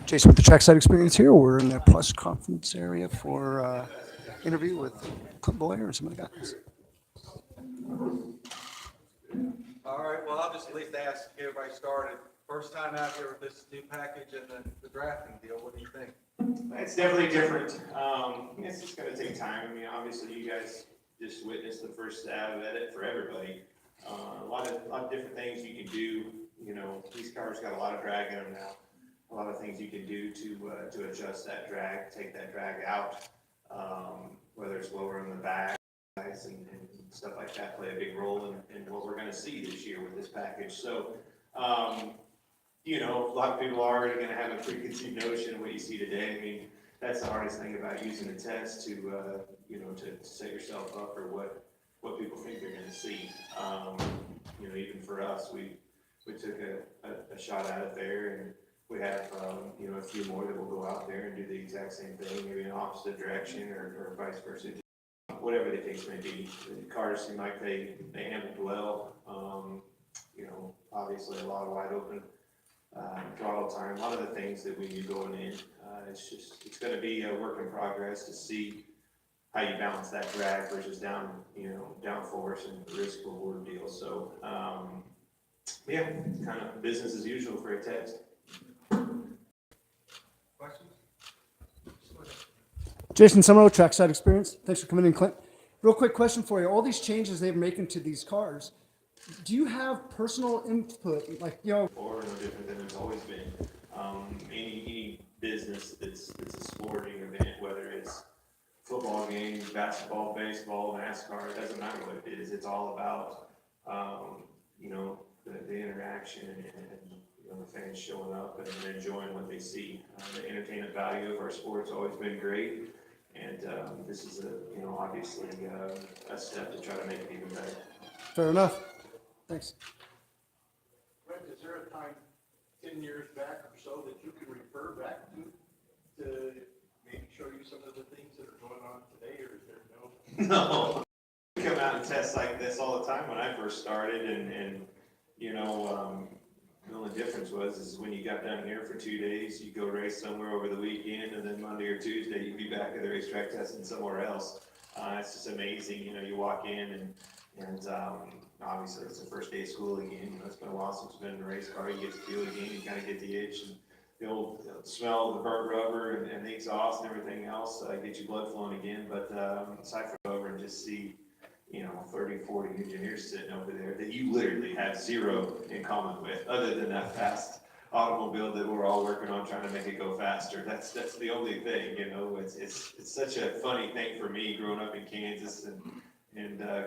Jason with the Trackside Experience here. We're in the press conference area for interview with Clint Boyer and some of the guys. All right, well, I'll just at least ask, get everybody started. First time out here with this new package and the drafting deal, what do you think? It's definitely different. It's just gonna take time. I mean, obviously, you guys just witnessed the first stab at it for everybody. A lot of different things you can do. You know, these cars got a lot of drag in them now. A lot of things you can do to adjust that drag, take that drag out. Whether it's lowering the back and stuff like that play a big role in what we're gonna see this year with this package. So, you know, a lot of people are already gonna have a preconceived notion of what you see today. I mean, that's the hardest thing about using a test to, you know, to set yourself up for what people think they're gonna see. You know, even for us, we took a shot at it there, and we have, you know, a few more that will go out there and do the exact same thing, maybe in opposite direction or vice versa. Whatever the case may be, the cars seem like they handled well. You know, obviously a lot of wide open throttle time, a lot of the things that we knew going in. It's going to be a work in progress to see how you balance that drag versus down force and risk reward deal. So, yeah, kind of business as usual for a test. Questions? Jason Summerall, Trackside Experience. Thanks for coming in, Clint. Real quick question for you. All these changes they're making to these cars, do you have personal input? Like, you know, Or no different than it's always been. Any business that's a sporting event, whether it's football games, basketball, baseball, NASCAR, it doesn't matter what it is. It's all about, you know, the interaction and you know, the fans showing up and enjoying what they see. The entertainment value of our sport's always been great, and this is you know, obviously a step to try to make it even better. fair enough. Thanks. Brent, is there a time 10 years back or so that you can refer back to maybe show you some of the things that are going on today, or is there no? No. We come out and test like this all the time when I first started, and you know, the only difference is when you got down here for 2 days, you go race somewhere over the weekend, and then Monday or Tuesday you'd be back at the racetrack testing somewhere else. It's just amazing, you know, you walk in and obviously it's the first day of school again. You know, it's been a while since we've been in a race car. You get to feel again, you kind of get the itch, and the old smell of the burnt rubber and the exhaust and everything else get your blood flowing again. But aside from over and just see, you know, 30, 40 engineers sitting over there that you literally have zero in common with, other than that fast automobile that we're all working on trying to make it go faster. That's the only thing, you know. It's such a funny thing for me growing up in Kansas and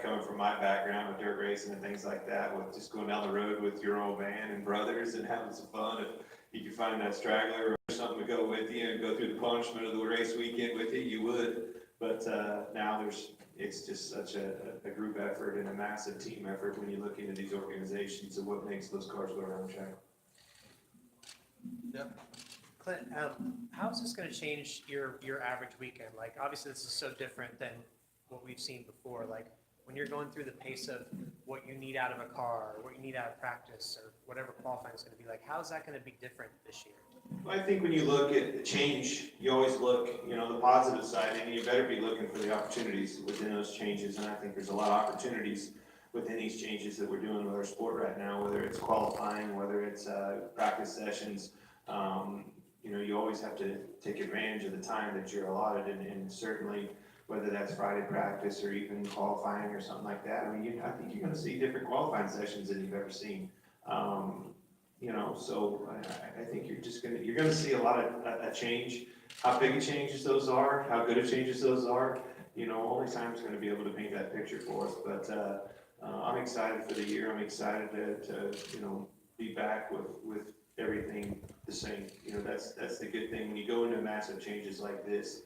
coming from my background with dirt racing and things like that, with just going down the road with your old man and brothers and having some fun. If you could find that straggler or something to go with you and go through the punishment of the race weekend with you, you would. But now it's just such a group effort and a massive team effort when you look into these organizations and what makes those cars go around the track. Yep. Clint, how is this going to change your average weekend? Like, obviously, this is so different than what we've seen before. Like, when you're going through the pace of what you need out of a car, or what you need out of practice, or whatever qualifying is going to be like, how is that going to be different this year? Well, I think when you look at the change, you always look, you know, the positive side, and you better be looking for the opportunities within those changes. And I think there's a lot of opportunities within these changes that we're doing with our sport right now, whether it's qualifying, whether it's practice sessions. You know, you always have to take advantage of the time that you're allotted, and certainly whether that's Friday practice or even qualifying or something like that. I mean, I think you're going to see different qualifying sessions than you've ever seen. You know, so I think you're going to see a lot of a change. How big a changes those are, how good of changes those are, you know, only time's going to be able to paint that picture for us. But I'm excited for the year. I'm excited to you know, be back with everything the same. You know, that's the good thing when you go into massive changes like this.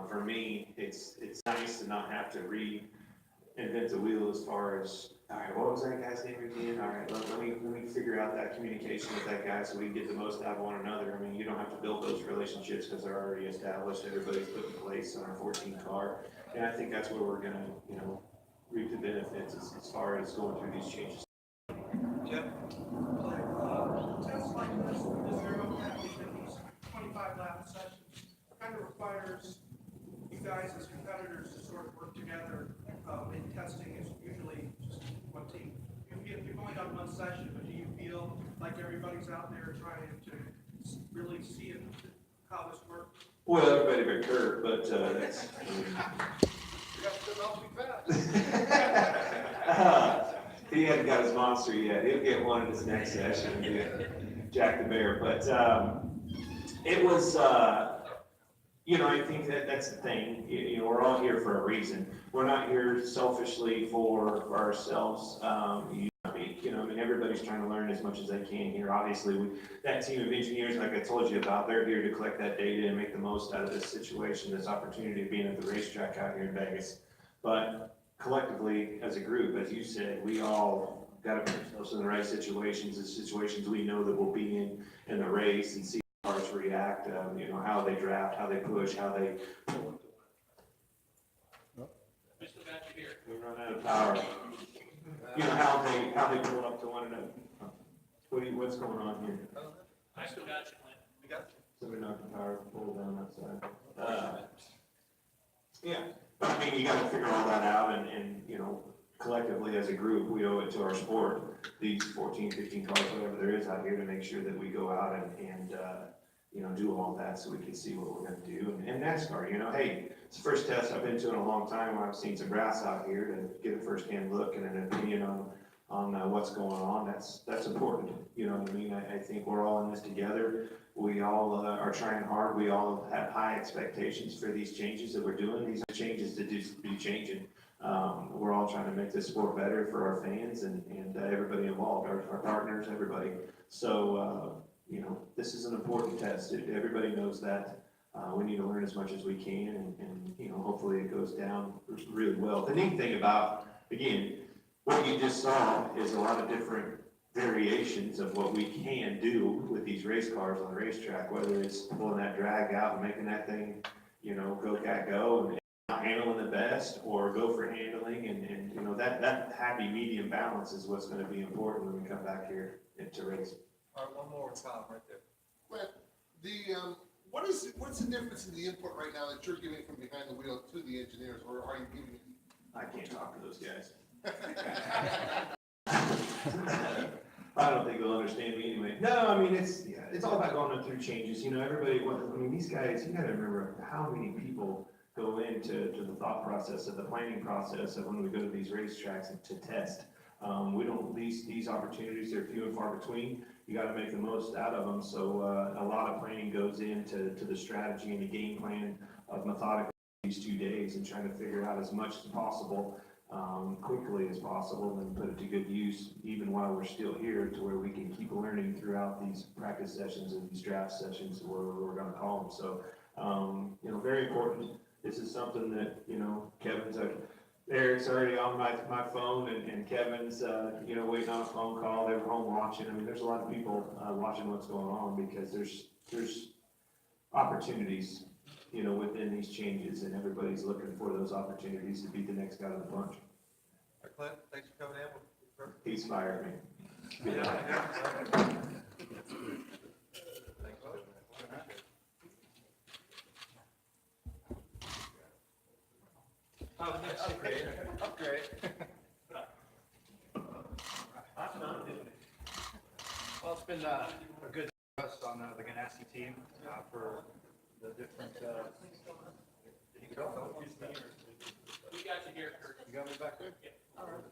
For me, it's nice to not have to reinvent the wheel as far as, all right, what was that guy's name again? All right, let me figure out that communication with that guy so we can get the most out of one another. I mean, you don't have to build those relationships because they're already established. Everybody's put in place on our 14 car, and I think that's where we're gonna, you know, reap the benefits as far as going through these changes. Jeff? Tests like this, is there a package everybody's out there trying to really see how this works? Well, everybody but Kurt, but, that's, You got to not be fast. he hadn't got his monster yet. He'll get one in his next session, Jack the Bear. But it was, I think that's the thing. We're all here for a reason. We're not here selfishly for ourselves. Everybody's trying to learn as much as they can here. Obviously, that team of engineers, like I told you about, they're here to collect that data and make the most out of this situation, this opportunity of being at the racetrack out here in Vegas. But collectively, as a group, as you said, we all got to put ourselves in the right situations, the situations we know that we'll be in the race, and see how cars react, how they draft, how they push, how they Mr. Batch here. we run out of power. How they pull up to one another. What's going on here? I still got you, Clint. We got Somebody knocked the power pole down outside. Yeah, but I mean, you gotta figure all that out and collectively as a group, we owe it to our sport, these 14, 15 cars, whatever there is out here, to make sure that we go out and do all that so we can see what we're gonna do. And NASCAR, hey, it's the first test I've been to in a long time where I've seen some grass out here to get a first-hand look and an opinion on what's going on. That's important. You know what I mean? I think we're all in this together. We all are trying hard. We all have high expectations for these changes that we're doing. These are changes to be changing. We're all trying to make this sport better for our fans and everybody involved, our partners, everybody. So, this is an important test. Everybody knows that. We need to learn as much as we can and hopefully it goes down really well. The neat thing about, again, what you just saw is a lot of different variations of what we can do with these race cars on the racetrack, whether it's pulling that drag out and making that thing, go cat go and not handling the best, or go for handling and that happy medium balance is what's going to be important when we come back here to race. All right, one more Tom right there. Well, what's the difference in the input right now that you're giving from behind the wheel to the engineers, or are you giving it? I can't talk to those guys. I don't think they'll understand me anyway. No, I mean, it's all about going through changes. These guys, you gotta remember how many people go into the thought process of the planning process of when we go to these racetracks to test. We don't, these opportunities are few and far between. You gotta make the most out of them. So, a lot of planning goes into the strategy and the game plan of methodical these 2 days and trying to figure out as much as possible, quickly as possible, and put it to good use, even while we're still here, to where we can keep learning throughout these practice sessions and these draft sessions, where we're gonna call them. So, very important. This is something that, Kevin's Eric's already on my phone, and Kevin's, waiting on a phone call. They were home watching. I mean, there's a lot of people watching what's going on, because there's opportunities, within these changes, and everybody's looking for those opportunities to be the next guy to the bunch. All right, Clint, thanks for coming in. He's fired me. Upgrade. Well, it's been a good test on the Ganassi team for the different. We got you here, Kurt. You got me back there? All right.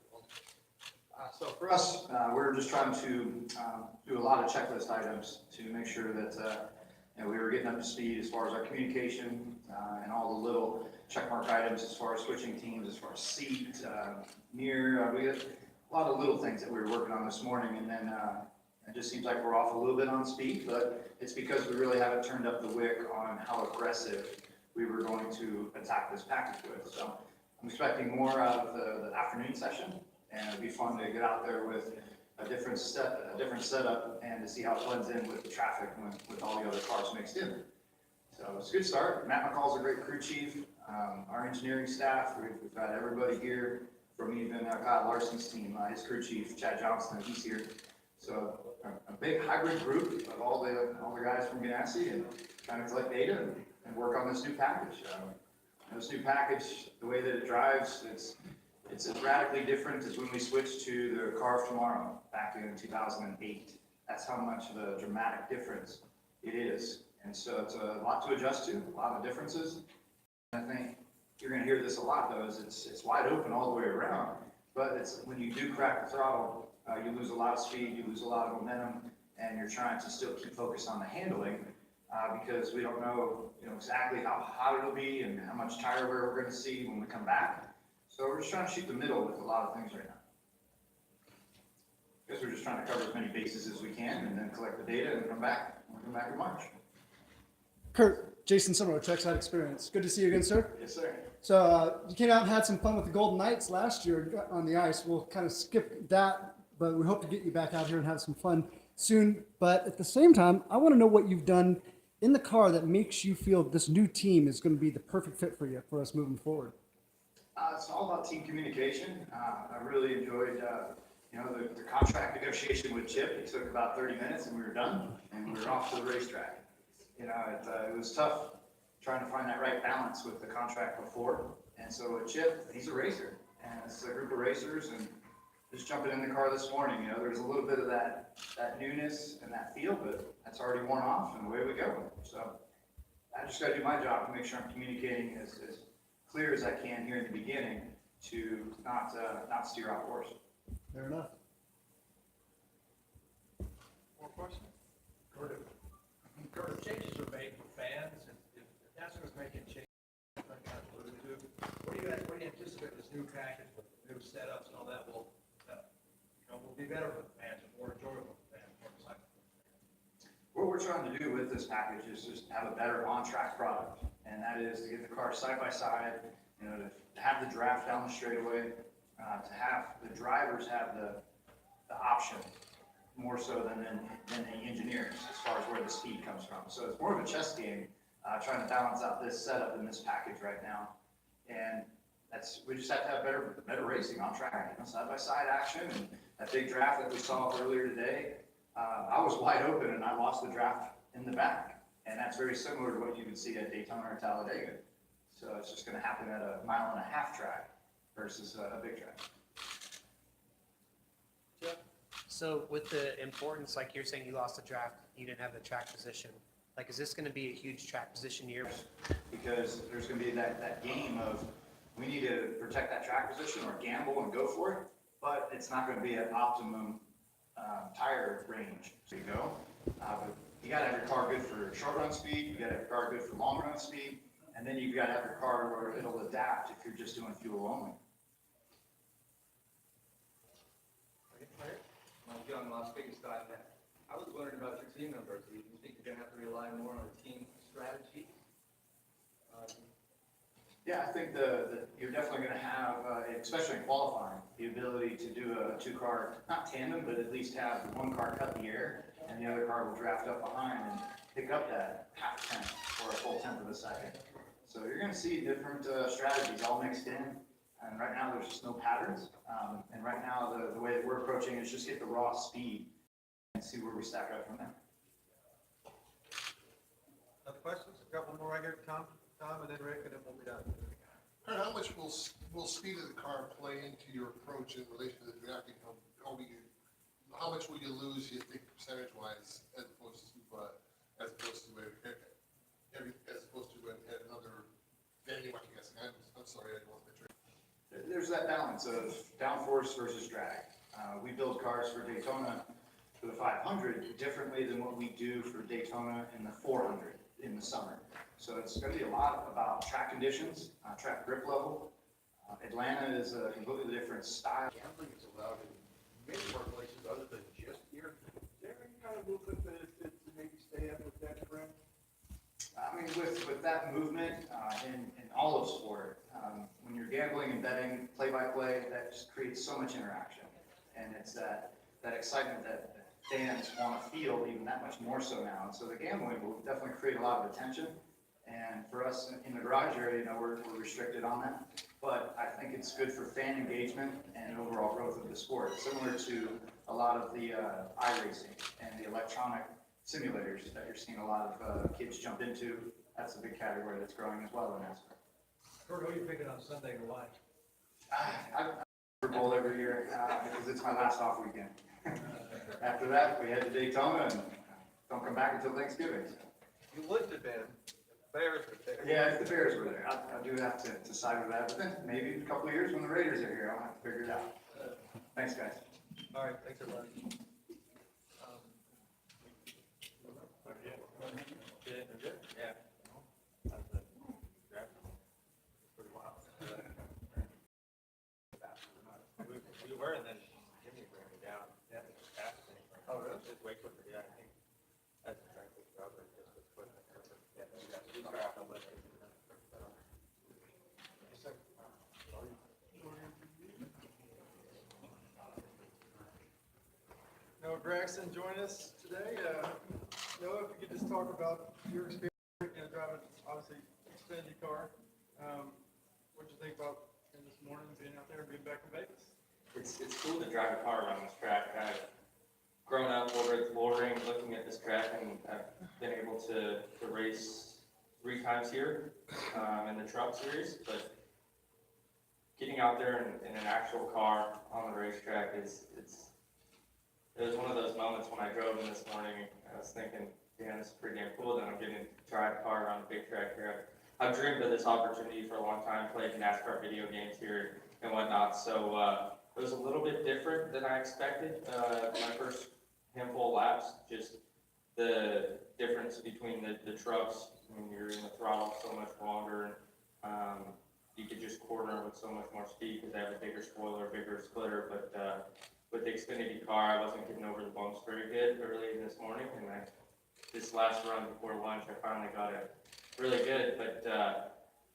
So for us, we're just trying to do a lot of checklist items to make sure that we were getting up to speed as far as our communication and all the little checkmark items as far as switching teams, as far as seat, near. We had a lot of little things that we were working on this morning, and then it just seems like we're off a little bit on speed, but it's because we really haven't turned up the wick on how aggressive we were going to attack this package with. So I'm expecting more out of the afternoon session, and it'd be fun to get out there with a different setup, and to see how it blends in with the traffic and with all the other cars mixed in. So it's a good start. Matt McCall's a great crew chief. Our engineering staff, we've got everybody here from even Kyle Larson's team, his crew chief, Chad Johnson, he's here. So a big hybrid group of all the guys from Ganassi, and trying to collect data and work on this new package. This new package, the way that it drives, it's as radically different as when we switched to the car of tomorrow back in 2008. that's how much of a dramatic difference it is. And so it's a lot to adjust to, a lot of differences. I think you're gonna hear this a lot though, is it's wide open all the way around, but it's when you do crack the throttle, you lose a lot of speed, you lose a lot of momentum, and you're trying to still keep focused on the handling, because we don't know, exactly how hot it'll be and how much tire wear we're gonna see when we come back. So we're just trying to shoot the middle with a lot of things right now. I guess we're just trying to cover as many bases as we can and then collect the data and come back. We'll come back in March. Kurt, Jason Summer, Trackside Experience. Good to see you again, sir. Yes, sir. So you came out and had some fun with the Golden Knights last year on the ice. We'll kind of skip that, but we hope to get you back out here and have some fun soon. But at the same time, I want to know what you've done in the car that makes you feel this new team is going to be the perfect fit for you, for us moving forward. It's all about team communication. I really enjoyed, the contract negotiation with Chip. It took about 30 minutes and we were done and we were off to the racetrack. It was tough trying to find that right balance with the contract before. And so with Chip, he's a racer and it's a group of racers, and just jumping in the car this morning, there's a little bit of that newness and that feel, but that's already worn off and away we go. So I just got to do my job to make sure I'm communicating as clear as I can here in the beginning to not steer off course. Fair enough. More questions? Kurt, if changes are made for fans, if NASCAR's making changes, like I alluded to, what do you anticipate this new package with new setups and all that will be better for the fans and more enjoyable for the fans, more exciting? What we're trying to do with this package is just have a better on-track product, and that is to get the car side by side, to have the draft down the straightaway, to have the drivers have the option more so than the engineers as far as where the speed comes from. So it's more of a chess game, trying to balance out this setup in this package right now, and we just have to have better racing on track, side by side action, and that big draft that we saw earlier today. I was wide open and I lost the draft in the back, and that's very similar to what you would see at Daytona or Talladega. So it's just going to happen at a 1.5 mile track versus a big track. So with the importance, like you're saying, you lost the draft, you didn't have the track position. Like, is this going to be a huge track position year? Because there's going to be that game of we need to protect that track position or gamble and go for it, but it's not going to be at optimum tire range. So you go. But you got to have your car good for short run speed, you got to have your car good for long run speed, and then you've got to have your car where it'll adapt if you're just doing fuel only. Mike Young, Las Vegas.net. I was wondering about your team members. Do you think you're going to have to rely more on a team strategy? Yeah, I think you're definitely going to have, especially in qualifying, the ability to do a two-car, not tandem, but at least have one car cut the air, and the other car will draft up behind and pick up that half tenth or a full tenth of a second. So you're going to see different strategies all mixed in, and right now there's just no patterns. And right now the way that we're approaching is just get the raw speed and see where we stack up from there. Other questions? A couple more right here, Tom, and then Rick, and then we'll be done. Kurt, how much will speed of the car play into your approach in relation to the drafting? How much will you lose, you think, percentage-wise, as opposed to another venue? I guess. I'm sorry, I wasn't sure. There's that balance of downforce versus drag. We build cars for Daytona for the 500 differently than what we do for Daytona in the 400 in the summer. So it's going to be a lot about track conditions, track grip level. Atlanta is a completely different style. Gambling is allowed in many more places other than just here. Is there any kind of movement to maybe stay up with that trend? I mean, with that movement in all of sport, when you're gambling and betting play-by-play, that just creates so much interaction. And it's that excitement that fans want to feel even that much more so now. And so the gambling will definitely create a lot of attention. And for us in the garage area, we're restricted on that. But I think it's good for fan engagement and overall growth of the sport, similar to a lot of the iRacing and the electronic simulators that you're seeing a lot of kids jump into. That's a big category that's growing as well in NASCAR. Kurt, who are you picking on Sunday to watch? I Super Bowl every year because it's my last off weekend. after that, we head to Daytona and don't come back until Thanksgiving. You wouldn't have been, if the Bears were there. Yeah, if the Bears were there, I do have to side with that, but then maybe in a couple of years when the Raiders are here, I'll have to figure it out. Thanks, guys. All right, thanks, everybody. Yeah. Pretty wild. We were, and then Jimmy brought me down. Yeah. Oh, really? Just way quicker, yeah, I think. That's the track that's rubber, just was quick. Yeah, we got to let it. Yes, sir. Noah Braxton join us today. Noah, if you could just talk about your experience driving, obviously, Xfinity car. What'd you think about this morning, being out there, being back in Vegas? It's cool to drive a car around this track. I've grown up over at the Bullring looking at this track, and I've been able to race 3 times here in the truck series, but getting out there in an actual car on the racetrack it was one of those moments when I drove in this morning. I was thinking, yeah, this is pretty damn cool that I'm getting to drive a car around a big track here. I've dreamed of this opportunity for a long time, played NASCAR video games here and whatnot, so it was a little bit different than I expected. My first handful of laps, just the difference between the trucks. I mean, you're in the throttle so much longer, and you could just corner with so much more speed because they have a bigger spoiler, bigger splitter, but with the Xfinity car, I wasn't getting over the bumps very good early this morning, and this last run before lunch, I finally got it really good, but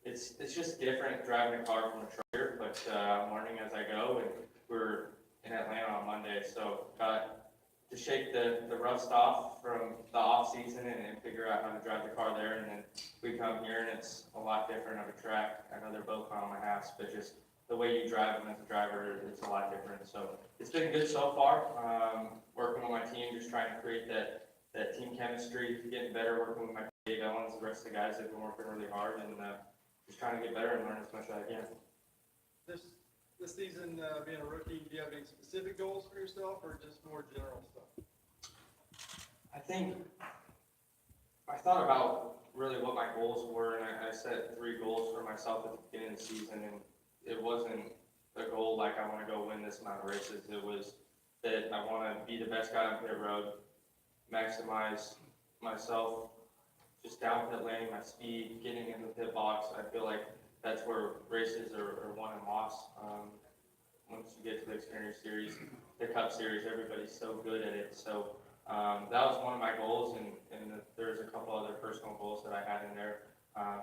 it's just different driving a car from a truck here, but I'm learning as I go, and we're in Atlanta on Monday, so got to shake the rust off from the off season and figure out how to drive the car there, and then we come here and it's a lot different of a track. I know they're both on my house, but just the way you drive them as a driver, it's a lot different. So it's been good so far. Working with my team, just trying to create that team chemistry, getting better, working with my Dave Ellens, the rest of the guys have been working really hard, and just trying to get better and learn as much as I can. This season, being a rookie, do you have any specific goals for yourself or just more general stuff? I think I thought about really what my goals were, and I set 3 goals for myself at the beginning of the season, and it wasn't a goal like I want to go win this amount of races. It was that I want to be the best guy on pit road, maximize myself just down pit lane, my speed, getting in the pit box. I feel like that's where races are won and lost. Once you get to the Xfinity Series, the Cup Series, everybody's so good at it. So that was one of my goals, and there's a couple other personal goals that I had in there.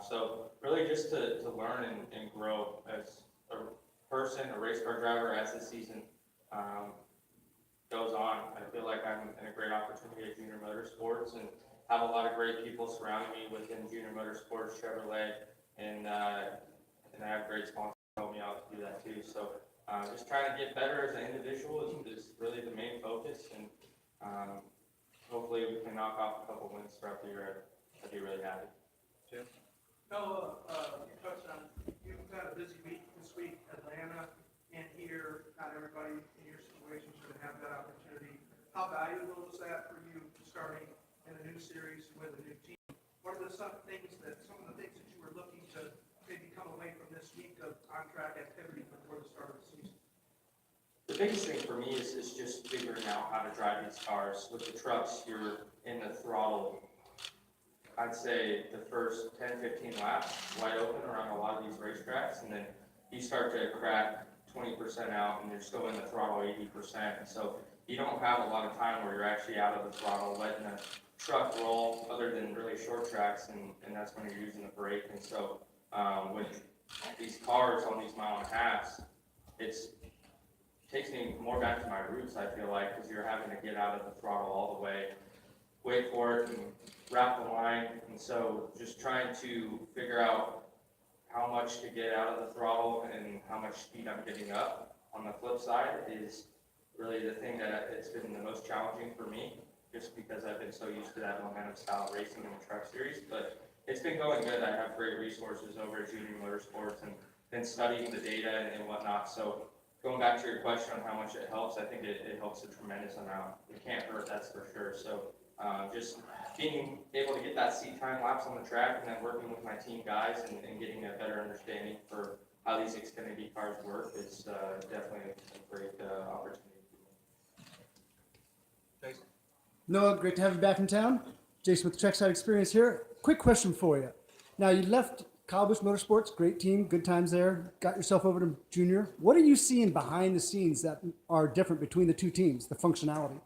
So really just to learn and grow as a person, a race car driver, as the season goes on. I feel like I'm in a great opportunity at Junior Motorsports and have a lot of great people surrounding me within Junior Motorsports, Chevrolet, and I have great sponsors to help me out to do that too. So just trying to get better as an individual is really the main focus, and hopefully we can knock off a couple wins throughout the year. I'd be really happy. Jim? Noah, you touched on, you've had a busy week this week, Atlanta, and here, not everybody in your situation should have that opportunity. How valuable is that for you starting in a new series with a new team? What are some of the things that you were looking to maybe come away from this week of on-track activity before the start of the season? The biggest thing for me is just figuring out how to drive these cars. With the trucks, you're in the throttle, I'd say the first 10, 15 laps wide open around a lot of these racetracks, and then you start to crack 20% out and you're still in the throttle 80%. And so you don't have a lot of time where you're actually out of the throttle, letting the truck roll other than really short tracks, and that's when you're using the brake. And so with these cars on these mile and a halves, it takes me more back to my roots, I feel like, because you're having to get out of the throttle all the way, wait for it, and wrap the line. And so just trying to figure out how much to get out of the throttle and how much speed I'm getting up on the flip side is really the thing that it's been the most challenging for me, just because I've been so used to that momentum style racing in the truck series. But it's been going good. I have great resources over at Junior Motorsports and studying the data and whatnot. So going back to your question on how much it helps, I think it helps a tremendous amount. It can't hurt, that's for sure. So just being able to get that seat time lapse on the track and then working with my team guys and getting a better understanding for how these Xfinity cars work is definitely a great opportunity. Jason? Noah, great to have you back in town. Jason with the Trackside Experience here. Quick question for you. Now, you left Kyle Busch Motorsports, great team, good times there. Got yourself over to Junior. What are you seeing behind the scenes that are different between the two teams, the functionality?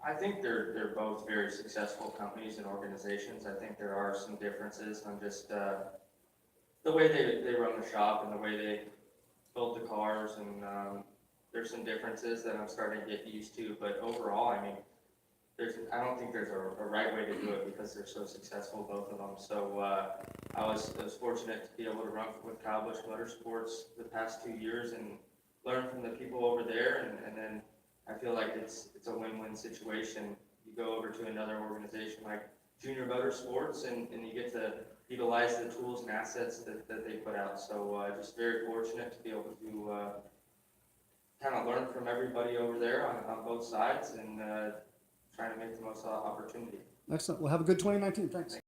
I think they're both very successful companies and organizations. I think there are some differences on just the way they run the shop and the way they build the cars, and there's some differences that I'm starting to get used to. But overall, I mean, I don't think there's a right way to do it because they're so successful, both of them. So I was fortunate to be able to run with Kyle Busch Motorsports the past 2 years and learn from the people over there, and then I feel like it's a win-win situation. You go over to another organization like Junior Motorsports and you get to utilize the tools and assets that they put out. So just very fortunate to be able to kind of learn from everybody over there on both sides and trying to make the most opportunity. Excellent. Well, have a good 2019. Thanks.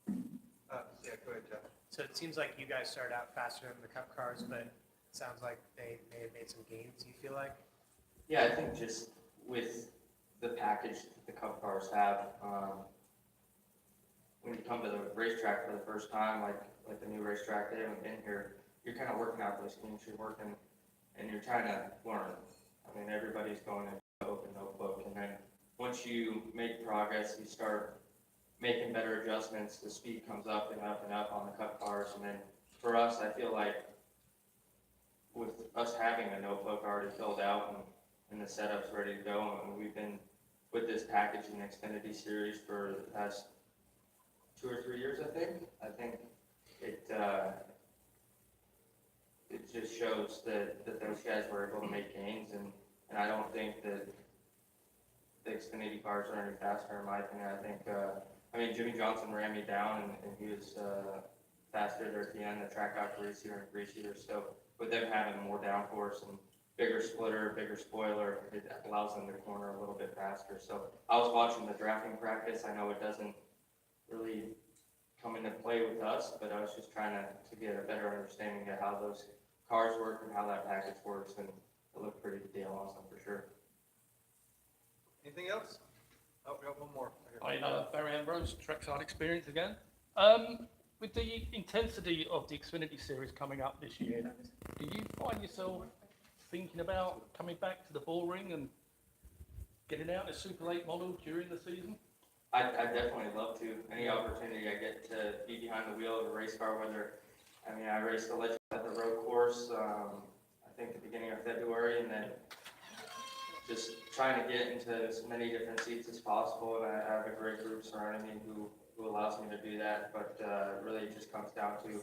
Yeah, go ahead, Jeff. So it seems like you guys started out faster than the Cup cars, but it sounds like they may have made some gains, you feel like? Yeah, I think just with the package that the Cup cars have, when you come to the racetrack for the first time, like the new racetrack, they haven't been here, you're kind of working out those schemes, you're working, and you're trying to learn. I mean, everybody's going into an open notebook, and then once you make progress, you start making better adjustments, the speed comes up and up and up on the Cup cars, and then for us, I feel like with us having a notebook already filled out and the setup's ready to go, and we've been with this package in the Xfinity Series for the past 2 or 3 years, I think it just shows that those guys were able to make gains, and I don't think that the Xfinity cars are any faster, in my opinion. I mean, Jimmy Johnson ran me down, and he was faster there at the end. The track got greasier and greasier, so with them having more downforce and bigger splitter, bigger spoiler, it allows them to corner a little bit faster. So I was watching the drafting practice. I know it doesn't really come into play with us, but I was just trying to get a better understanding of how those cars work and how that package works, and it looked pretty damn awesome for sure. Anything else? Oh, we got one more. Hi, Barry Ambrose, Trackside Experience again. With the intensity of the Xfinity Series coming up this year, do you find yourself thinking about coming back to the bullring and getting out a Super Late model during the season? I'd definitely love to. Any opportunity I get to be behind the wheel of a race car, I raced the Legend at the road course, I think the beginning of February, and then just trying to get into as many different seats as possible, and I have a great group surrounding me who allows me to do that, but really it just comes down to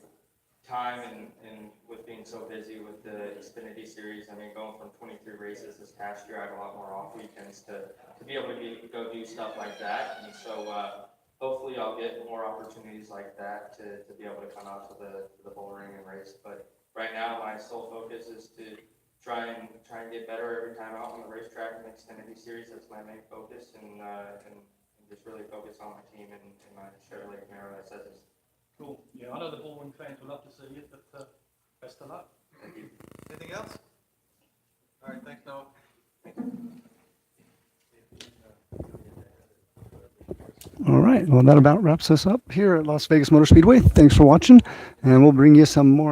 time and with being so busy with the Xfinity Series. I mean, going from 23 races this past year, I had a lot more off weekends to be able to go do stuff like that, and so hopefully I'll get more opportunities like that to be able to come out to the bull ring and race. But right now, my sole focus is to try and get better every time out on the racetrack in the Xfinity Series. That's my main focus, and just really focus on my team and my Chevrolet Camaro SSs. Cool. Yeah, I know the bullring fans would love to see it, but best of luck. Thank you. Anything else? All right, thanks, Noah. All right. Well, that about wraps us up here at Las Vegas Motor Speedway. Thanks for watching, and we'll bring you some more